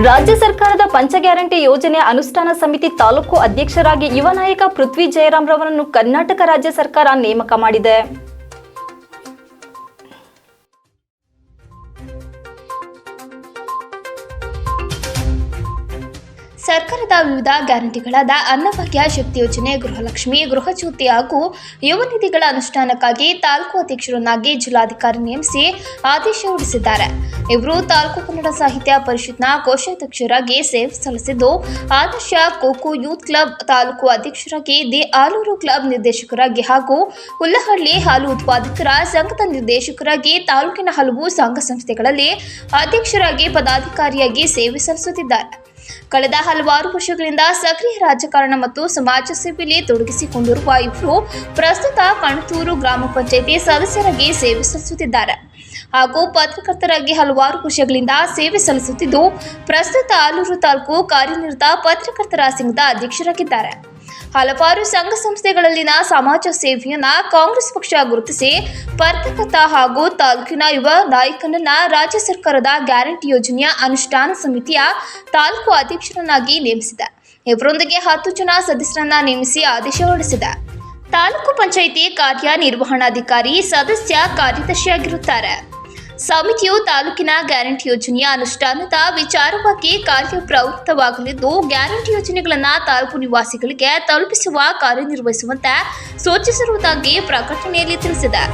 ರಾಜ್ಯ ಸರ್ಕಾರದ ಪಂಚ ಗ್ಯಾರಂಟಿ ಯೋಜನೆ ಅನುಷ್ಠಾನ ಸಮಿತಿ ತಾಲೂಕು ಅಧ್ಯಕ್ಷರಾಗಿ ಯುವ ನಾಯಕ ಪೃಥ್ವಿ ಜಯರಾಮ್ ರವರನ್ನು ಕರ್ನಾಟಕ ರಾಜ್ಯ ಸರ್ಕಾರ ನೇಮಕ ಮಾಡಿದೆ. ಸರ್ಕಾರದ ವಿವಿಧ ಗ್ಯಾರಂಟಿಗಳಾದ ಅನ್ನಭಾಗ್ಯ, ಶಕ್ತಿ ಯೋಜನೆ, ಗೃಹಲಕ್ಷ್ಮಿ, ಗೃಹಜ್ಯೋತಿ ಹಾಗೂ ಯುವ ನಿಧಿಗಳ ಅನುಷ್ಠಾನಕ್ಕಾಗಿ ತಾಲೂಕು ಅಧ್ಯಕ್ಷರನ್ನಾಗಿ ಜಿಲ್ಲಾಧಿಕಾರಿ ನೇಮಿಸಿ ಆದೇಶ ಹೊರಡಿಸಿದ್ದಾರೆ. ಇವರು ತಾಲೂಕು ಕನ್ನಡ ಸಾಹಿತ್ಯ ಪರಿಷತ್ನ ಕೋಶಾಧ್ಯಕ್ಷರಾಗಿ ಸೇವೆ ಸಲ್ಲಿಸಿದ್ದು, ಆದರ್ಶ ಕೋಕೋ ಯೂತ್ ಕ್ಲಬ್ ತಾಲೂಕು ಅಧ್ಯಕ್ಷರಾಗಿ, ದಿ ಆಲೂರು ಕ್ಲಬ್ ನಿರ್ದೇಶಕರಾಗಿ ಹಾಗೂ ಹುಲ್ಲಹಳ್ಳಿ ಹಾಲು ಉತ್ಪಾದಕರ ಸಂಘದ ನಿರ್ದೇಶಕರಾಗಿ ತಾಲೂಕಿನ ಹಲವು ಸಂಘ ಸಂಸ್ಥೆಗಳಲ್ಲಿ ಅಧ್ಯಕ್ಷರಾಗಿ ಪದಾಧಿಕಾರಿಯಾಗಿ ಸೇವೆ ಸಲ್ಲಿಸುತ್ತಿದ್ದಾರೆ. ಕಳೆದ ಹಲವಾರು ವರ್ಷಗಳಿಂದ ಸಕ್ರಿಯ ರಾಜಕಾರಣ ಮತ್ತು ಸಮಾಜ ಸೇವೆಯಲ್ಲಿ ತೊಡಗಿಸಿಕೊಂಡಿರುವ ಇವರು ಪ್ರಸ್ತುತ ಕಣತೂರು ಗ್ರಾಮ ಪಂಚಾಯಿತಿ ಸದಸ್ಯರಾಗಿ ಸೇವೆ ಸಲ್ಲಿಸುತ್ತಿದ್ದಾರೆ ಹಾಗೂ ಪತ್ರಕರ್ತರಾಗಿ ಹಲವಾರು ವರ್ಷಗಳಿಂದ ಸೇವೆ ಸಲ್ಲಿಸುತ್ತಿದ್ದು, ಪ್ರಸ್ತುತ ಆಲೂರು ತಾಲೂಕು ಕಾರ್ಯನಿರತ ಪತ್ರಕರ್ತರ ಸಂಘದ ಅಧ್ಯಕ್ಷರಾಗಿದ್ದಾರೆ. ಹಲವಾರು ಸಂಘ ಸಂಸ್ಥೆಗಳಲ್ಲಿನ ಸಮಾಜ ಸೇವೆಯನ್ನ ಕಾಂಗ್ರೆಸ್ ಪಕ್ಷ ಗುರುತಿಸಿ ಪತ್ರಕರ್ತ ಹಾಗೂ ತಾಲೂಕಿನ ಯುವ ನಾಯಕನನ್ನ ರಾಜ್ಯ ಸರ್ಕಾರದ ಗ್ಯಾರಂಟಿ ಯೋಜನೆಯ ಅನುಷ್ಠಾನ ಸಮಿತಿಯ ತಾಲೂಕು ಅಧ್ಯಕ್ಷರನ್ನಾಗಿ ನೇಮಿಸಿದೆ. ಇವರೊಂದಿಗೆ 10 ಜನ ಸದಸ್ಯರನ್ನ ನೇಮಿಸಿ ಆದೇಶ ಹೊರಡಿಸಿದೆ. ತಾಲೂಕು ಪಂಚಾಯಿತಿ ಕಾರ್ಯನಿರ್ವಹಣಾಧಿಕಾರಿ ಸದಸ್ಯ ಕಾರ್ಯದರ್ಶಿಯಾಗಿರುತ್ತಾರೆ. ಸಮಿತಿಯು ತಾಲೂಕಿನ ಗ್ಯಾರಂಟಿ ಯೋಜನೆಯ ಅನುಷ್ಠಾನದ ವಿಚಾರವಾಗಿ ಕಾರ್ಯಪ್ರವೃತ್ತವಾಗಲಿದ್ದು, ಗ್ಯಾರಂಟಿ ಯೋಜನೆಗಳನ್ನು ತಾಲೂಕು ನಿವಾಸಿಗಳಿಗೆ ತಲುಪಿಸುವ ಕಾರ್ಯನಿರ್ವಹಿಸುವಂತೆ ಸೂಚಿಸಿರುವುದಾಗಿ ಪ್ರಕಟಣೆಯಲ್ಲಿ ತಿಳಿಸಿದೆ.